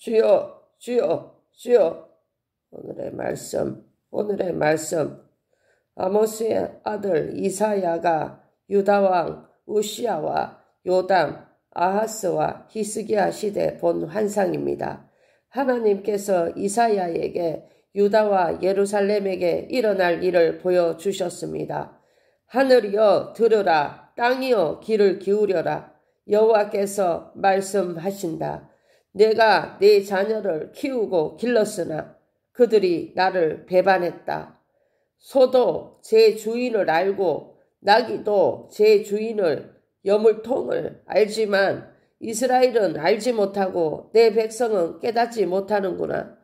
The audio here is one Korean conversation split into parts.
주여, 주여, 주여. 오늘의 말씀. 아모스의 아들 이사야가 유다왕 우시야와 요담, 아하스와 히스기야 시대 본 환상입니다. 하나님께서 이사야에게 유다와 예루살렘에게 일어날 일을 보여주셨습니다. 하늘이여 들으라, 땅이여 귀를 기울여라. 여호와께서 말씀하신다. 내가 네 자녀를 키우고 길렀으나 그들이 나를 배반했다. 소도 제 주인을 알고 나귀도 제 주인을 여물통을 알지만 이스라엘은 알지 못하고 내 백성은 깨닫지 못하는구나.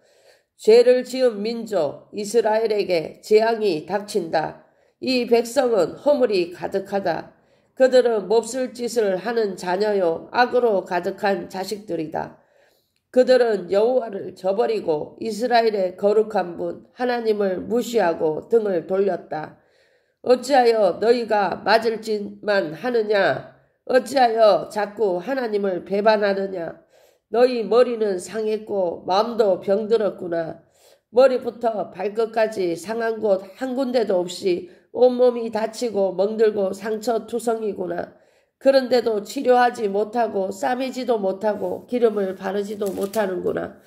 죄를 지은 민족 이스라엘에게 재앙이 닥친다. 이 백성은 허물이 가득하다. 그들은 몹쓸 짓을 하는 자녀요 악으로 가득한 자식들이다. 그들은 여호와를 저버리고 이스라엘의 거룩한 분 하나님을 무시하고 등을 돌렸다. 어찌하여 너희가 맞을 짓만 하느냐? 어찌하여 자꾸 하나님을 배반하느냐? 너희 머리는 상했고 마음도 병들었구나. 머리부터 발끝까지 상한 곳 한 군데도 없이 온몸이 다치고 멍들고 상처투성이구나. 그런데도 치료하지 못하고 싸매지도 못하고 기름을 바르지도 못하는구나.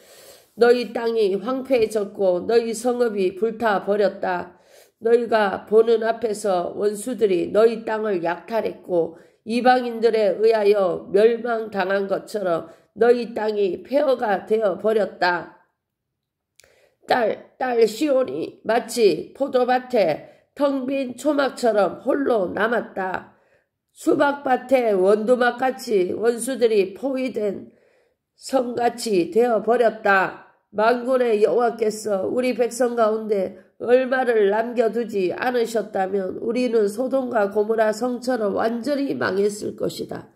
너희 땅이 황폐해졌고 너희 성읍이 불타버렸다. 너희가 보는 앞에서 원수들이 너희 땅을 약탈했고 이방인들에 의하여 멸망당한 것처럼 너희 땅이 폐허가 되어버렸다. 딸 시온이 마치 포도밭에 텅 빈 초막처럼 홀로 남았다. 수박밭에 원두막같이 원수들이 포위된 성같이 되어버렸다. 만군의 여호와께서 우리 백성 가운데 얼마를 남겨두지 않으셨다면 우리는 소돔과 고모라 성처럼 완전히 망했을 것이다.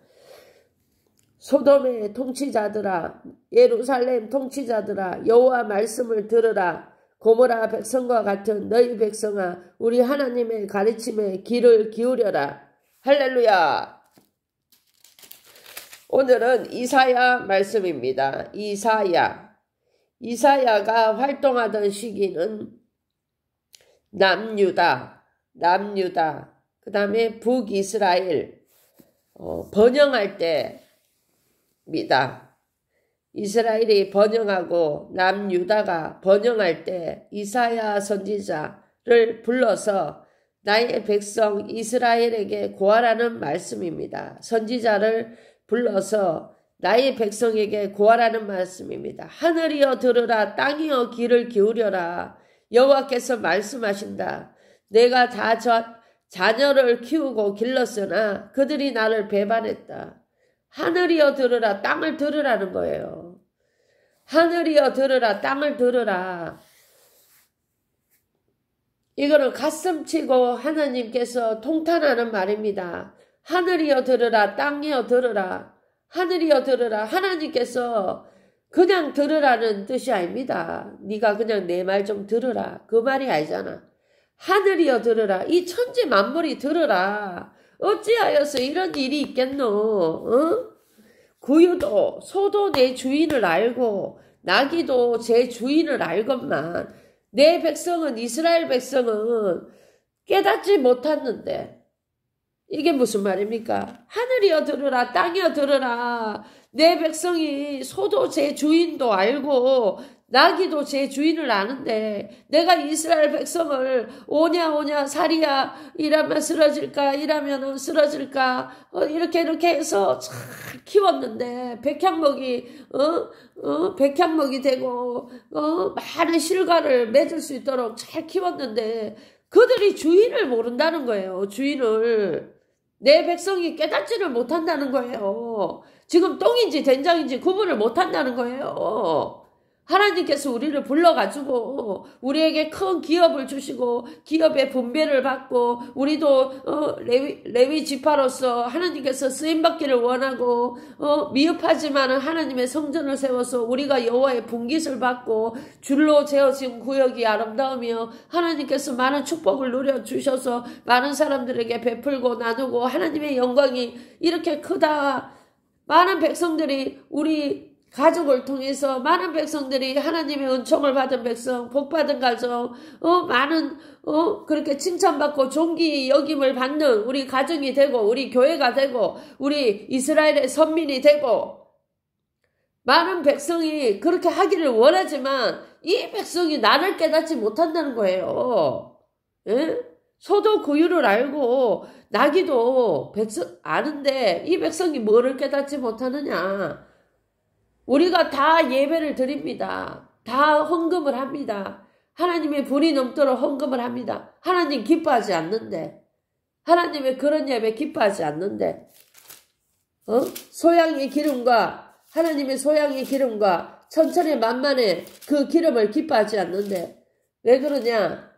소돔의 통치자들아, 예루살렘 통치자들아, 여호와 말씀을 들으라. 고모라 백성과 같은 너희 백성아, 우리 하나님의 가르침에 귀를 기울여라. 할렐루야. 오늘은 이사야 말씀입니다. 이사야가 활동하던 시기는 남유다, 그 다음에 북이스라엘 번영할 때입니다. 이스라엘이 번영하고 남유다가 번영할 때 이사야 선지자를 불러서 나의 백성 이스라엘에게 고하라는 말씀입니다. 선지자를 불러서 나의 백성에게 고하라는 말씀입니다. 하늘이여 들으라, 땅이여 귀를 기울여라. 여호와께서 말씀하신다. 내가 다 자녀를 키우고 길렀으나 그들이 나를 배반했다. 하늘이여 들으라, 땅을 들으라는 거예요. 하늘이여 들으라, 땅을 들으라. 이거는 가슴치고 하나님께서 통탄하는 말입니다. 하늘이여 들으라, 땅이여 들으라. 하늘이여 들으라. 하나님께서 그냥 들으라는 뜻이 아닙니다. 네가 그냥 내 말 좀 들으라. 그 말이 아니잖아. 하늘이여 들으라. 이 천지 만물이 들으라. 어찌하여서 이런 일이 있겠노? 구유도 소도 내 주인을 알고 나귀도 제 주인을 알건만 내 백성은 이스라엘 백성은 깨닫지 못했는데 이게 무슨 말입니까? 하늘이여 들으라, 땅이여 들으라. 내 백성이 소도 제 주인도 알고 나귀도 제 주인을 아는데 내가 이스라엘 백성을 오냐 사리야 이라면 쓰러질까 이라면 쓰러질까 이렇게 해서 잘 키웠는데 백향목이 되고 많은 실과를 맺을 수 있도록 잘 키웠는데 그들이 주인을 모른다는 거예요. 주인을. 내 백성이 깨닫지를 못한다는 거예요. 지금 똥인지 된장인지 구분을 못한다는 거예요. 하나님께서 우리를 불러가지고 우리에게 큰 기업을 주시고 기업의 분배를 받고 우리도 레위 지파로서 하나님께서 쓰임받기를 원하고 미흡하지만 하나님의 성전을 세워서 우리가 여호와의 분깃을 받고 줄로 재어진 구역이 아름다우며 하나님께서 많은 축복을 누려주셔서 많은 사람들에게 베풀고 나누고 하나님의 영광이 이렇게 크다. 많은 백성들이 우리 가족을 통해서 많은 백성들이 하나님의 은총을 받은 백성, 복받은 가정, 많은, 그렇게 칭찬받고 존귀 여김을 받는 우리 가정이 되고, 우리 교회가 되고, 우리 이스라엘의 선민이 되고, 많은 백성이 그렇게 하기를 원하지만, 이 백성이 나를 깨닫지 못한다는 거예요. 예? 소도 구유를 알고, 나기도 백성 아는데, 이 백성이 뭐를 깨닫지 못하느냐. 우리가 다 예배를 드립니다. 다 헌금을 합니다. 하나님의 불이 넘도록 헌금을 합니다. 하나님 기뻐하지 않는데. 하나님의 그런 예배 기뻐하지 않는데. 소양의 기름과 하나님의 소양의 기름과 천천의 만만의 그 기름을 기뻐하지 않는데. 왜 그러냐?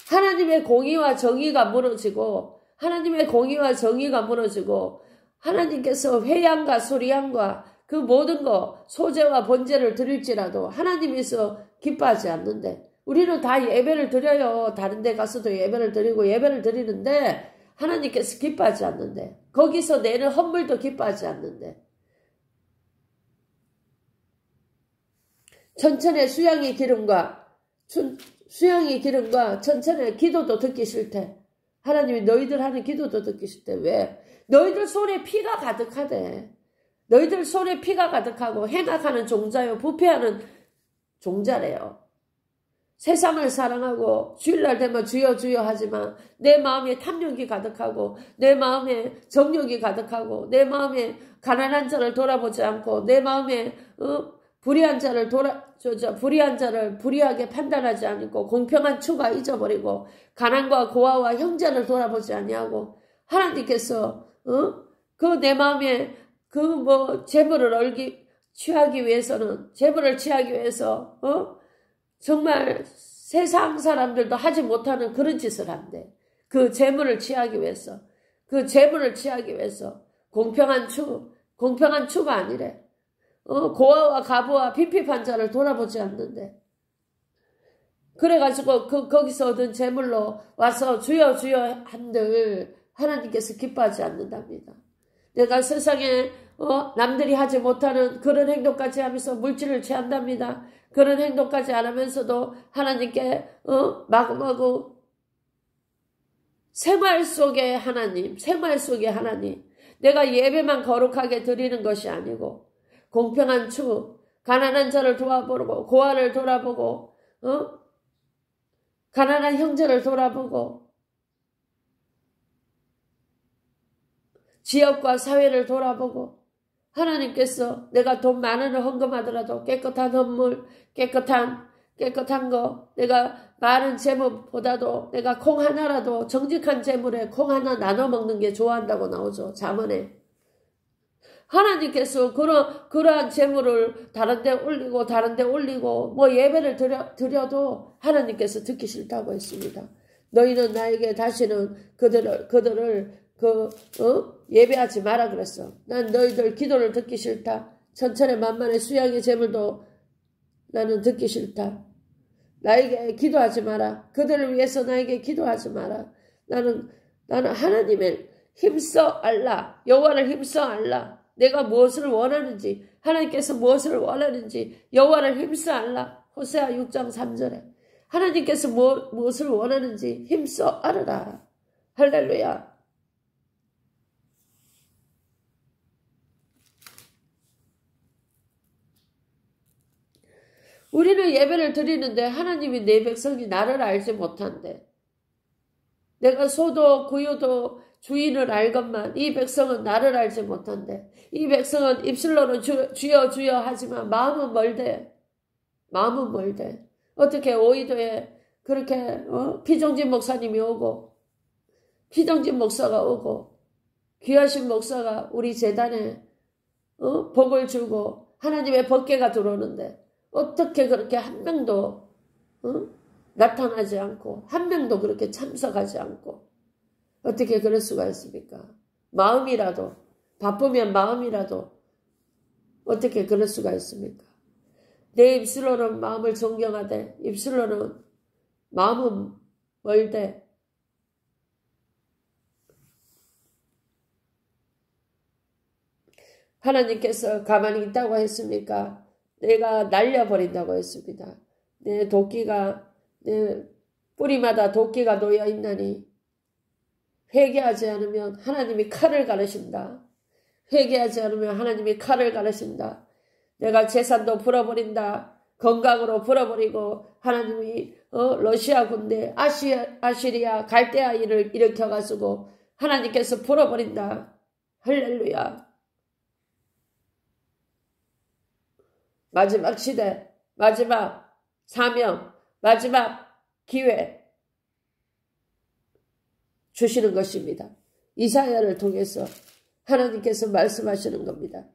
하나님의 공의와 정의가 무너지고 하나님의 공의와 정의가 무너지고 하나님께서 회양과 소리양과 그 모든 거 소제와 번제를 드릴지라도 하나님께서 기뻐하지 않는데 우리는 다 예배를 드려요. 다른 데 가서도 예배를 드리고 예배를 드리는데 하나님께서 기뻐하지 않는데 거기서 내는 헌물도 기뻐하지 않는데 천천의 수양의 기름과 천천의 기도도 듣기 싫대. 하나님이 너희들 하는 기도도 듣기 싫대. 왜? 너희들 손에 피가 가득하대. 너희들 손에 피가 가득하고 행악하는 종자요 부패하는 종자래요. 세상을 사랑하고 주일날 되면 주여 주여 하지만 내 마음에 탐욕이 가득하고 내 마음에 정욕이 가득하고 내 마음에 가난한 자를 돌아보지 않고 내 마음에 불의한 자를 불의하게 판단하지 않고 공평한 추가 잊어버리고 가난과 고아와 형제를 돌아보지 아니하고 하나님께서 그 내 마음에 재물을 취하기 위해서는 재물을 취하기 위해서 정말 세상 사람들도 하지 못하는 그런 짓을 한대. 그 재물을 취하기 위해서 공평한 추가 아니래. 고아와 가부와 핍핍한 자를 돌아보지 않는데. 그래가지고 거기서 얻은 재물로 와서 주여 주여 한들 하나님께서 기뻐하지 않는답니다. 내가 세상에 남들이 하지 못하는 그런 행동까지 하면서 물질을 취한답니다. 그런 행동까지 안 하면서도 하나님께 마구마구 생활 속의 하나님 내가 예배만 거룩하게 드리는 것이 아니고 공평한 추, 가난한 자를 도와보고 고아를 돌아보고 가난한 형제를 돌아보고 지역과 사회를 돌아보고 하나님께서 내가 돈 많은 헌금하더라도 깨끗한 헌물, 깨끗한 거 내가 많은 재물보다도 내가 콩 하나라도 정직한 재물에 콩 하나 나눠 먹는 게 좋아한다고 나오죠. 잠언에. 하나님께서 그러한 재물을 다른 데 올리고 예배를 드려도 하나님께서 듣기 싫다고 했습니다. 너희는 나에게 다시는 그들을 예배하지 마라 그랬어. 난 너희들 기도를 듣기 싫다. 천천의 만만의 수양의 재물도 나는 듣기 싫다. 나에게 기도하지 마라. 그들을 위해서 나에게 기도하지 마라. 나는 하나님을 힘써 알라. 여호와를 힘써 알라. 내가 무엇을 원하는지 하나님께서 무엇을 원하는지 여호와를 힘써 알라. 호세아 6장 3절에 하나님께서 무엇을 원하는지 힘써 알아라. 할렐루야. 우리는 예배를 드리는데 하나님이 내 백성이 나를 알지 못한대. 내가 소도 구유도 주인을 알건만 이 백성은 나를 알지 못한대. 이 백성은 입술로는 주여 주여 하지만 마음은 멀대. 어떻게 오이도에 그렇게 피정진 목사님이 오고 피정진 목사가 오고 귀하신 목사가 우리 재단에 복을 주고 하나님의 법궤가 들어오는데 어떻게 그렇게 한 명도 나타나지 않고 한 명도 그렇게 참석하지 않고 어떻게 그럴 수가 있습니까? 마음이라도 바쁘면 마음이라도 어떻게 그럴 수가 있습니까? 내 입술로는 마음을 존경하되 입술로는 마음은 멀되 하나님께서 가만히 있다고 했습니까? 내가 날려버린다고 했습니다. 내 도끼가 내 뿌리마다 도끼가 놓여 있나니 회개하지 않으면 하나님이 칼을 가르신다. 회개하지 않으면 하나님이 칼을 가르신다. 내가 재산도 풀어버린다. 건강으로 풀어버리고 하나님이 러시아 군대 아시리아 갈대아인을 일으켜가지고 하나님께서 풀어버린다. 할렐루야. 마지막 시대, 마지막 사명, 마지막 기회 주시는 것입니다. 이사야를 통해서 하나님께서 말씀하시는 겁니다.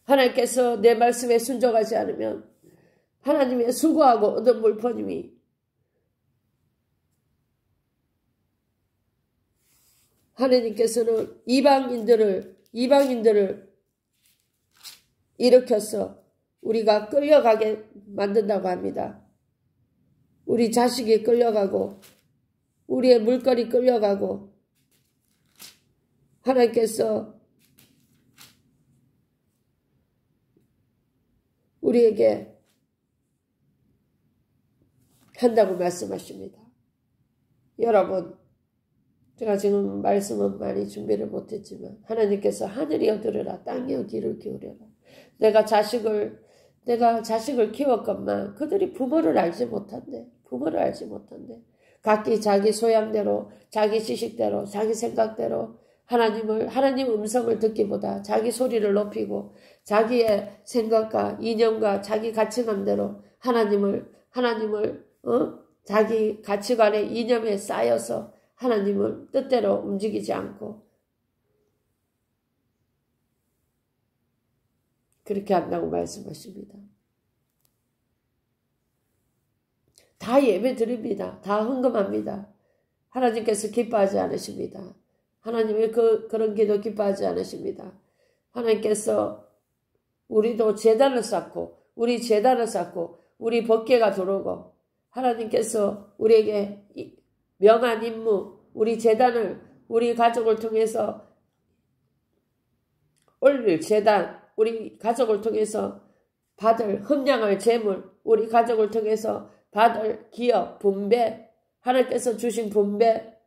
하나님께서 내 말씀에 순종하지 않으면 하나님의 수고하고 얻은 물품이 하나님께서는 이방인들을 일으켜서 우리가 끌려가게 만든다고 합니다. 우리 자식이 끌려가고 우리의 물건이 끌려가고 하나님께서 우리에게 한다고 말씀하십니다. 여러분, 제가 지금 말씀은 많이 준비를 못했지만 하나님께서 하늘이여 들으라 땅이여 귀를 기울여라. 내가 자식을 키웠건만 그들이 부모를 알지 못한대. 각기 자기 소양대로 자기 지식대로 자기 생각대로 하나님 음성을 듣기보다 자기 소리를 높이고 자기의 생각과 이념과 자기 가치관대로 하나님을 자기 가치관의 이념에 쌓여서 하나님을 뜻대로 움직이지 않고 그렇게 한다고 말씀하십니다. 다 예배 드립니다. 다 헌금합니다. 하나님께서 기뻐하지 않으십니다. 하나님의 그런 기도 기뻐하지 않으십니다. 하나님께서 우리도 제단을 쌓고 우리 법궤가 들어오고 하나님께서 우리에게 명한 임무, 우리 제단을 우리 가족을 통해서 올릴 제단, 우리 가족을 통해서 받을 흠량할 재물, 우리 가족을 통해서 받을 기업, 분배, 하나님께서 주신 분배,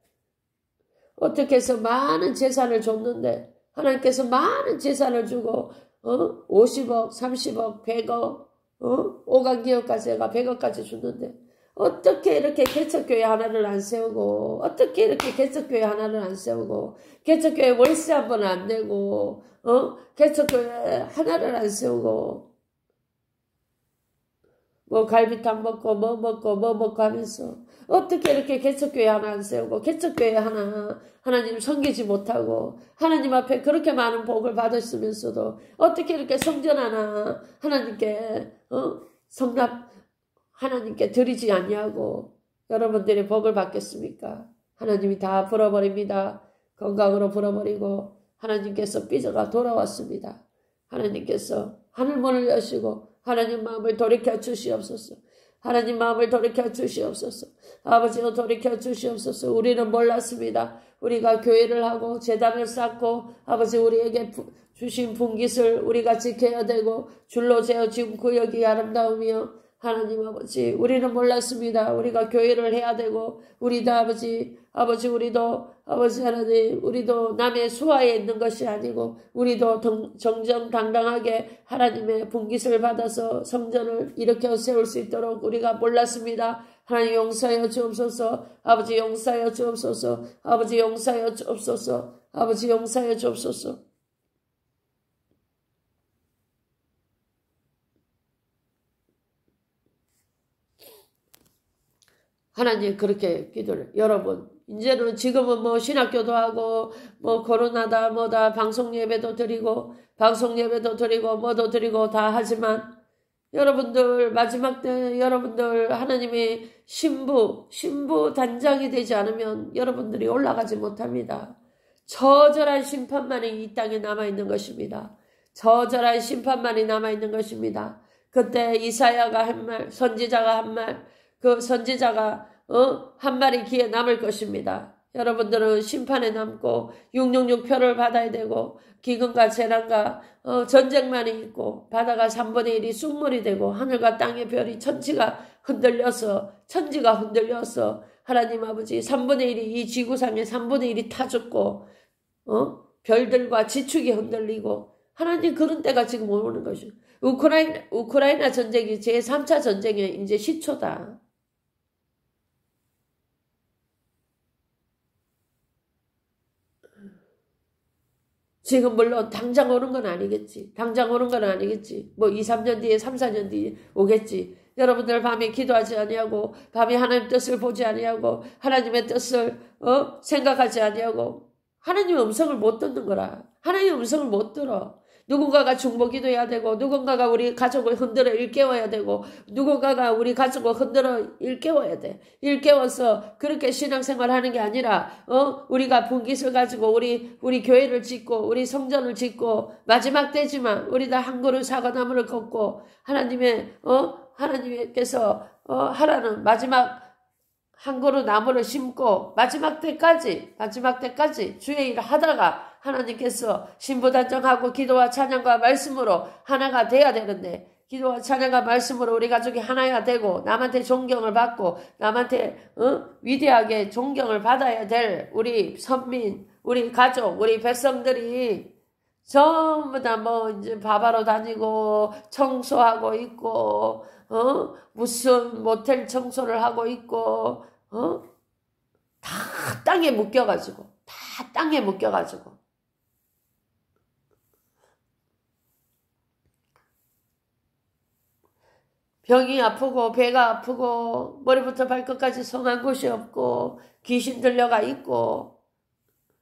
어떻게 해서 많은 재산을 줬는데 하나님께서 많은 재산을 주고 50억, 30억, 100억, 5강 기업까지가 100억까지 줬는데 어떻게 이렇게 개척교회 하나를 안 세우고 개척교회 월세 한 번 안 내고 개척교회 하나를 안 세우고 뭐 갈비탕 먹고 뭐 먹고 하면서 어떻게 이렇게 개척교회 하나 안 세우고 개척교회 하나 하나님 섬기지 못하고 하나님 앞에 그렇게 많은 복을 받았으면서도 어떻게 이렇게 성전 하나 하나님께 성납 하나님께 드리지 않냐고 여러분들이 복을 받겠습니까? 하나님이 다 풀어버립니다. 건강으로 풀어버리고 하나님께서 삐져가 돌아왔습니다. 하나님께서 하늘문을 여시고 하나님 마음을 돌이켜 주시옵소서. 하나님 마음을 돌이켜 주시옵소서. 아버지여 돌이켜 주시옵소서. 우리는 몰랐습니다. 우리가 교회를 하고 제단을 쌓고 아버지 우리에게 주신 분깃을 우리가 지켜야 되고 줄로 재어진 구역이 아름다우며 하나님 아버지 우리는 몰랐습니다. 우리가 교회를 해야 되고 우리도 우리도 하나님 우리도 남의 수하에 있는 것이 아니고 우리도 정정당당하게 하나님의 분깃을 받아서 성전을 일으켜 세울 수 있도록 우리가 몰랐습니다. 하나님 용서하여 주옵소서. 아버지 용서하여 주옵소서. 아버지 용서하여 주옵소서. 아버지 용서하여 주옵소서. 하나님 그렇게 기도를 여러분 이제는 지금은 뭐 신학교도 하고 뭐 코로나다 뭐다 방송 예배도 드리고 뭐도 드리고 다 하지만 여러분들 마지막 때 여러분들 하나님의 신부 단장이 되지 않으면 여러분들이 올라가지 못합니다. 저절한 심판만이 이 땅에 남아있는 것입니다. 저절한 심판만이 남아있는 것입니다. 그때 이사야가 한 말, 선지자가 한 말, 그 선지자가 한 말이 귀에 남을 것입니다. 여러분들은 심판에 남고 666표를 받아야 되고 기근과 재난과 전쟁만이 있고 바다가 3분의 1이 쑥물이 되고 하늘과 땅의 별이 천지가 흔들려서 하나님 아버지 3분의 1이 이 지구상의 3분의 1이 타 죽고 별들과 지축이 흔들리고 하나님 그런 때가 지금 오는 것이죠. 우크라이나 전쟁이 제3차 전쟁의 이제 시초다. 지금 물론 당장 오는 건 아니겠지. 뭐 2, 3년 뒤에 3, 4년 뒤에 오겠지. 여러분들 밤에 기도하지 아니하고 밤에 하나님 뜻을 보지 아니하고 하나님의 뜻을 생각하지 아니하고 하나님의 음성을 못 듣는 거라. 하나님의 음성을 못 들어. 누군가가 중보기도해야 되고 누군가가 우리 가족을 흔들어 일깨워야 되고 누군가가 우리 가족을 흔들어 일깨워야 돼. 일깨워서 그렇게 신앙생활하는 게 아니라 우리가 분깃을 가지고 우리 교회를 짓고 우리 성전을 짓고 마지막 때지만 우리 다 한 그루 사과나무를 걷고 하나님께서 하라는 마지막 한 그루 나무를 심고 마지막 때까지 주의 일을 하다가 하나님께서 신부단정하고 기도와 찬양과 말씀으로 하나가 돼야 되는데 기도와 찬양과 말씀으로 우리 가족이 하나야 되고 남한테 존경을 받고 남한테 위대하게 존경을 받아야 될 우리 선민, 우리 가족, 우리 백성들이 전부 다 이제 바바로 다니고 청소하고 있고 무슨 모텔 청소를 하고 있고 다 땅에 묶여가지고 병이 아프고 배가 아프고 머리부터 발끝까지 성한 곳이 없고 귀신 들려가 있고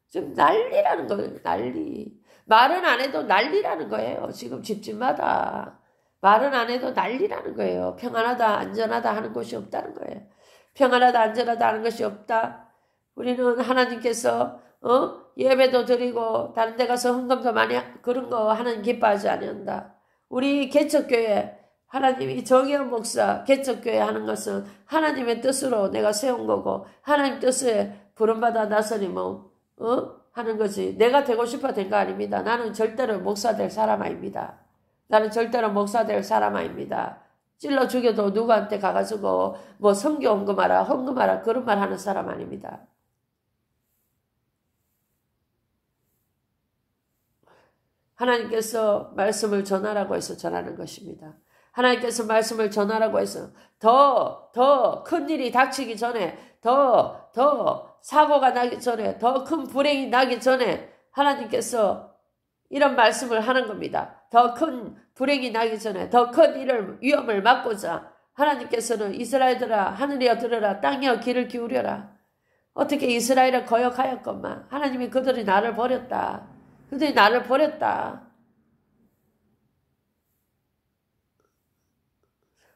지금 난리라는 거예요. 난리. 말은 안 해도 난리라는 거예요. 지금 집집마다. 말은 안 해도 난리라는 거예요. 평안하다 안전하다 하는 곳이 없다는 거예요. 평안하다 안전하다 하는 것이 없다. 우리는 하나님께서 예배도 드리고 다른 데 가서 헌금도 많이 그런 거 하나님 기뻐하지 않는다. 우리 개척교회 하나님이 정의원 목사 개척교회 하는 것은 하나님의 뜻으로 내가 세운 거고 하나님 뜻에 부름받아 나서니 하는 거지. 내가 되고 싶어 된 거 아닙니다. 나는 절대로 목사 될 사람 아닙니다. 찔러 죽여도 누구한테 가가지고 선교 헌금하라 그런 말 하는 사람 아닙니다. 하나님께서 말씀을 전하라고 해서 전하는 것입니다. 하나님께서 말씀을 전하라고 해서 더 큰 일이 닥치기 전에 더 사고가 나기 전에 더 큰 불행이 나기 전에 하나님께서 이런 말씀을 하는 겁니다. 더 큰 불행이 나기 전에 더 큰 위험을 막고자 하나님께서는 이스라엘들아 하늘이여 들으라 땅이여 귀를 기울여라. 어떻게 이스라엘을 거역하였건만 하나님이 그들이 나를 버렸다.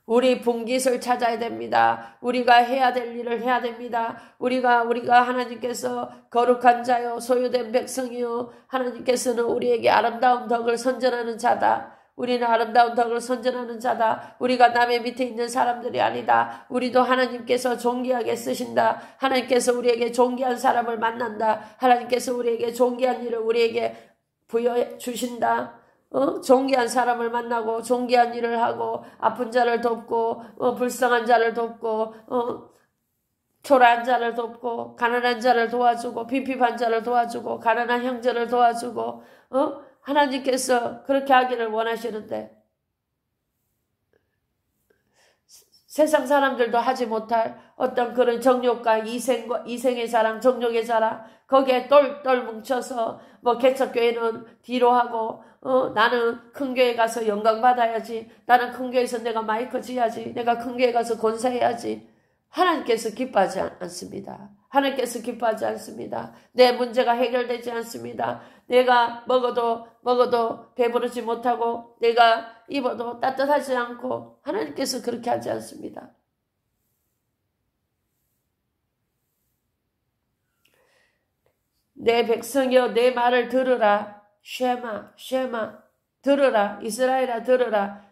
우리 분깃을 찾아야 됩니다. 우리가 해야 될 일을 해야 됩니다. 우리가 하나님께서 거룩한 자요 소유된 백성이요 하나님께서는 우리에게 아름다운 덕을 선전하는 자다. 우리는 아름다운 덕을 선전하는 자다. 우리가 남의 밑에 있는 사람들이 아니다. 우리도 하나님께서 존귀하게 쓰신다. 하나님께서 우리에게 존귀한 사람을 만난다. 하나님께서 우리에게 존귀한 일을 우리에게 부여해 주신다. 존귀한 사람을 만나고 존귀한 일을 하고 아픈 자를 돕고 불쌍한 자를 돕고 초라한 자를 돕고 가난한 자를 도와주고 빈핍한 자를 도와주고 가난한 형제를 도와주고 하나님께서 그렇게 하기를 원하시는데 세상 사람들도 하지 못할 어떤 그런 정욕과 이생의 자랑, 정욕의 자랑, 거기에 똘똘 뭉쳐서 개척교회는 뒤로 하고 나는 큰 교회 가서 영광 받아야지. 나는 큰 교회에서 내가 마이크 지어야지. 내가 큰 교회 가서 권사해야지. 하나님께서 기뻐하지 않습니다. 내 문제가 해결되지 않습니다. 내가 먹어도 배부르지 못하고 내가 입어도 따뜻하지 않고 하나님께서 그렇게 하지 않습니다. 내 백성이여 내 말을 들으라. 쉐마 들으라. 이스라엘아 들으라.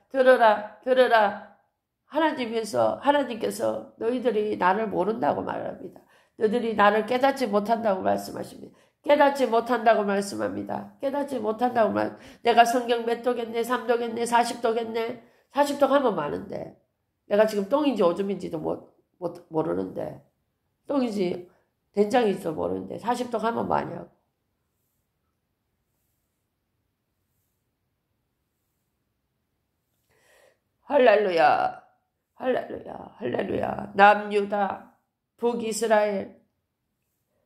하나님께서 너희들이 나를 모른다고 말합니다. 너희들이 나를 깨닫지 못한다고 말씀하십니다. 깨닫지 못한다고 말씀합니다. 깨닫지 못한다고 내가 성경 몇 도겠네, 3도겠네, 40도겠네. 40도 하면 많은데 내가 지금 똥인지 오줌인지도 모르는데 똥인지 된장인지도 모르는데 40도 하면 많냐고. 할렐루야, 할렐루야, 할렐루야. 남유다, 북이스라엘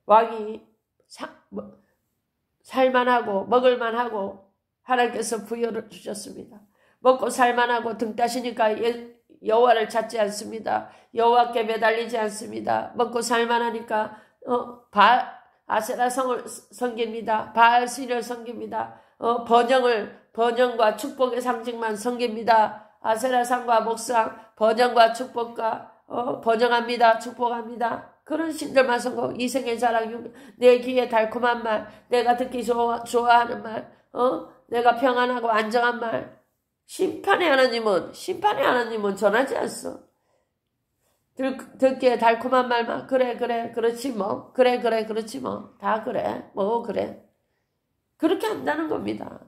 왕이 살만하고 먹을만하고 하나님께서 부여를 주셨습니다. 먹고 살만하고 등 따시니까 여호와를 찾지 않습니다. 여호와께 매달리지 않습니다. 먹고 살만하니까 아세라 성을 섬깁니다. 바알 신을 섬깁니다. 번영과 축복의 상징만 섬깁니다. 아세라 상과 목상 번영과 축복과 번영합니다. 축복합니다. 그런 신들만 섬고 이생의 자랑, 내 귀에 달콤한 말, 내가 듣기 좋아하는 말, 내가 평안하고 안정한 말. 심판의 하나님은 전하지 않소. 듣기에 달콤한 말만 그래 그렇지 뭐 그래 그렇지 뭐 다 그래 뭐 그래 그렇게 한다는 겁니다.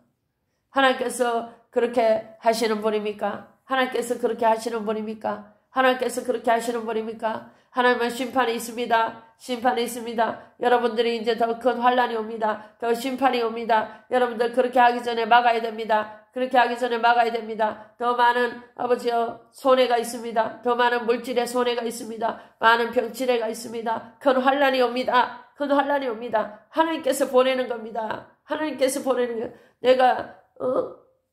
하나님께서 그렇게 하시는 분입니까? 하나님께서 그렇게 하시는 분입니까? 하나님께서 그렇게 하시는 분입니까? 하나님은 심판이 있습니다. 심판이 있습니다. 여러분들이 이제 더 큰 환란이 옵니다. 더 심판이 옵니다. 여러분들 그렇게 하기 전에 막아야 됩니다. 그렇게 하기 전에 막아야 됩니다. 더 많은 아버지여 손해가 있습니다. 더 많은 물질의 손해가 있습니다. 많은 병치레가 있습니다. 큰 환란이 옵니다. 큰 환란이 옵니다. 하나님께서 보내는 겁니다. 하나님께서 보내는 거. 내가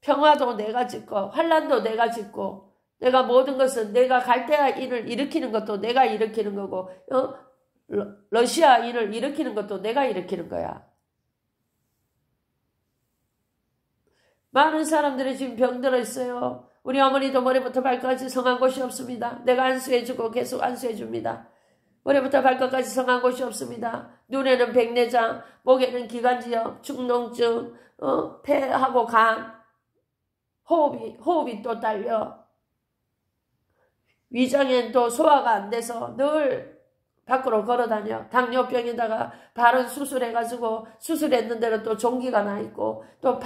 평화도 내가 짓고 환란도 내가 짓고 내가 모든 것은 내가 갈대아 인을 일으키는 것도 내가 일으키는 거고 러시아 인을 일으키는 것도 내가 일으키는 거야. 많은 사람들이 지금 병들어 있어요. 우리 어머니도 머리부터 발끝까지 성한 곳이 없습니다. 내가 안수해주고 계속 안수해줍니다. 머리부터 발끝까지 성한 곳이 없습니다. 눈에는 백내장, 목에는 기관지염, 축농증, 폐하고 간, 호흡이 또 딸려. 위장엔 또 소화가 안 돼서 늘 밖으로 걸어다녀. 당뇨병에다가 발은 수술해가지고 수술했는 데는 또 종기가 나 있고 또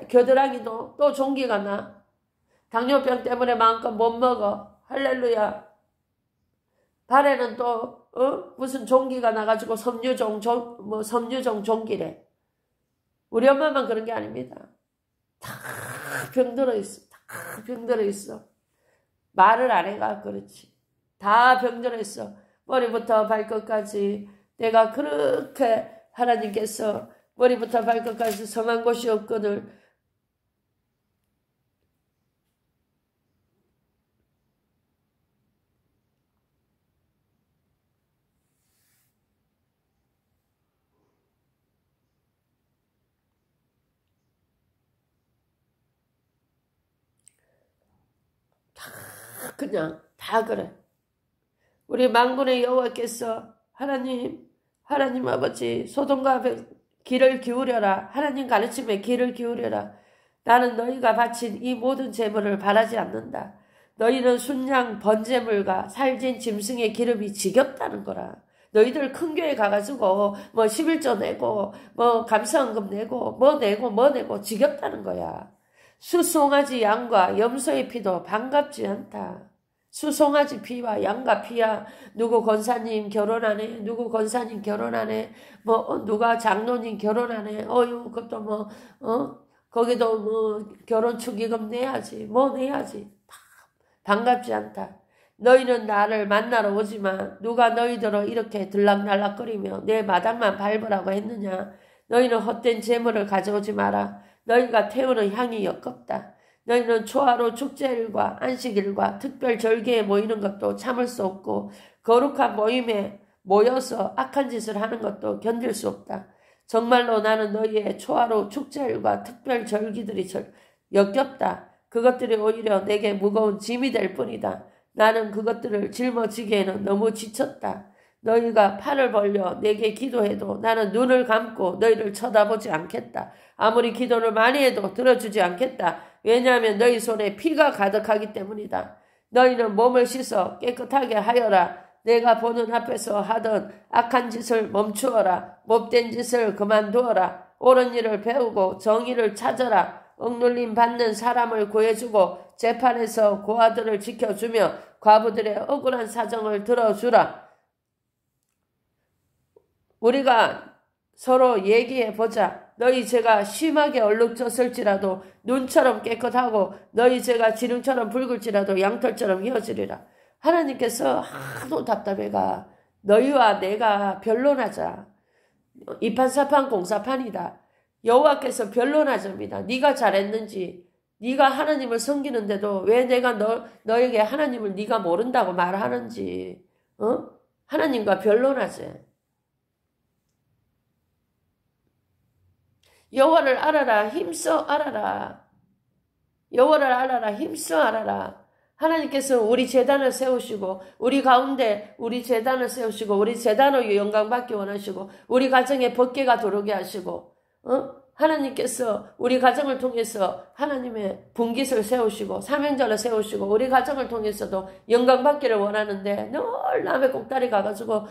겨드랑이도 또 종기가 나. 당뇨병 때문에 마음껏 못 먹어. 할렐루야. 발에는 또 무슨 종기가 나가지고 섬유종 종기래. 우리 엄마만 그런 게 아닙니다. 다 병들어 있어. 다 병들어 있어. 말을 안 해가 그렇지. 다 병들어 있어. 머리부터 발끝까지 내가 그렇게 하나님께서 머리부터 발끝까지 성한 곳이 없거늘 그냥 다 그래. 우리 만군의 여호와께서 하나님 아버지 소돔과 귀를 기울여라. 하나님 가르침에 귀를 기울여라. 나는 너희가 바친 이 모든 제물을 바라지 않는다. 너희는 순양 번제물과 살진 짐승의 기름이 지겹다는 거라. 너희들 큰 교회 가가지고 뭐 11조 내고 뭐 감사헌금 내고 뭐 내고 지겹다는 거야. 수송아지 양과 염소의 피도 반갑지 않다. 수송아지 피와 양과 피야. 누구 권사님 결혼하네. 누구 권사님 결혼하네. 뭐 누가 장로님 결혼하네. 그것도 거기도 뭐 결혼 축의금 내야지. 뭐 내야지. 반갑지 않다. 너희는 나를 만나러 오지만 누가 너희들을 이렇게 들락날락거리며 내 마당만 밟으라고 했느냐. 너희는 헛된 재물을 가져오지 마라. 너희가 태우는 향이 역겹다. 너희는 초하루 축제일과 안식일과 특별 절기에 모이는 것도 참을 수 없고 거룩한 모임에 모여서 악한 짓을 하는 것도 견딜 수 없다. 정말로 나는 너희의 초하루 축제일과 특별 절기들이 역겹다. 그것들이 오히려 내게 무거운 짐이 될 뿐이다. 나는 그것들을 짊어지기에는 너무 지쳤다. 너희가 팔을 벌려 내게 기도해도 나는 눈을 감고 너희를 쳐다보지 않겠다. 아무리 기도를 많이 해도 들어주지 않겠다. 왜냐하면 너희 손에 피가 가득하기 때문이다. 너희는 몸을 씻어 깨끗하게 하여라. 내가 보는 앞에서 하던 악한 짓을 멈추어라. 못된 짓을 그만두어라. 옳은 일을 배우고 정의를 찾아라. 억눌림 받는 사람을 구해주고 재판에서 고아들을 지켜주며 과부들의 억울한 사정을 들어주라. 우리가 서로 얘기해보자. 너희 죄가 심하게 얼룩졌을지라도 눈처럼 깨끗하고 너희 죄가 지능처럼 붉을지라도 양털처럼 휘어지리라. 하나님께서 하도 답답해가 너희와 내가 변론하자. 이판사판 공사판이다. 여호와께서 변론하십니다. 네가 잘했는지, 네가 하나님을 섬기는데도 왜 내가 너에게 하나님을 네가 모른다고 말하는지, 하나님과 변론하지. 여호와를 알아라. 힘써 알아라. 여호와를 알아라. 힘써 알아라. 하나님께서 우리 제단을 세우시고 우리 가운데 우리 제단을 세우시고 우리 제단으로 영광받기 원하시고 우리 가정에 법궤가 들어오게 하시고 하나님께서 우리 가정을 통해서 하나님의 분깃을 세우시고 사명자를 세우시고 우리 가정을 통해서도 영광받기를 원하는데 늘 남의 꼭다리 가가지고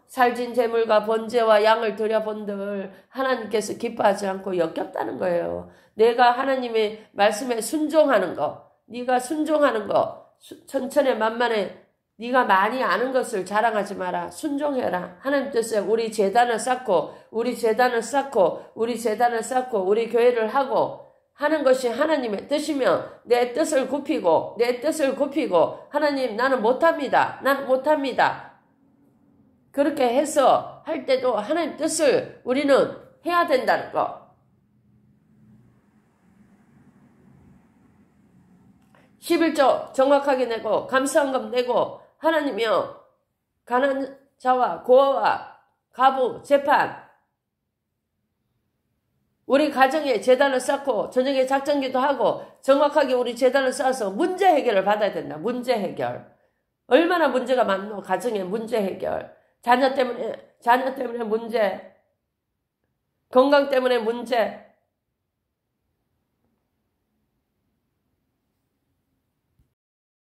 살진 재물과 번제와 양을 드려본들 하나님께서 기뻐하지 않고 역겹다는 거예요. 내가 하나님의 말씀에 순종하는 거, 네가 순종하는 거, 천천히 만만해 네가 많이 아는 것을 자랑하지 마라. 순종해라. 하나님 뜻에 우리 재단을 쌓고 우리 교회를 하고 하는 것이 하나님의 뜻이면 내 뜻을 굽히고 하나님 나는 못합니다. 그렇게 해서 할 때도 하나님 뜻을 우리는 해야 된다는 거. 11조 정확하게 내고 감사헌금 내고 하나님이여 가난한 자와 고아와 가부 재판 우리 가정에 재단을 쌓고 저녁에 작전기도 하고 정확하게 우리 재단을 쌓아서 문제 해결을 받아야 된다. 문제 해결. 얼마나 문제가 많노. 가정에 문제 해결. 자녀 때문에 문제, 건강 때문에 문제,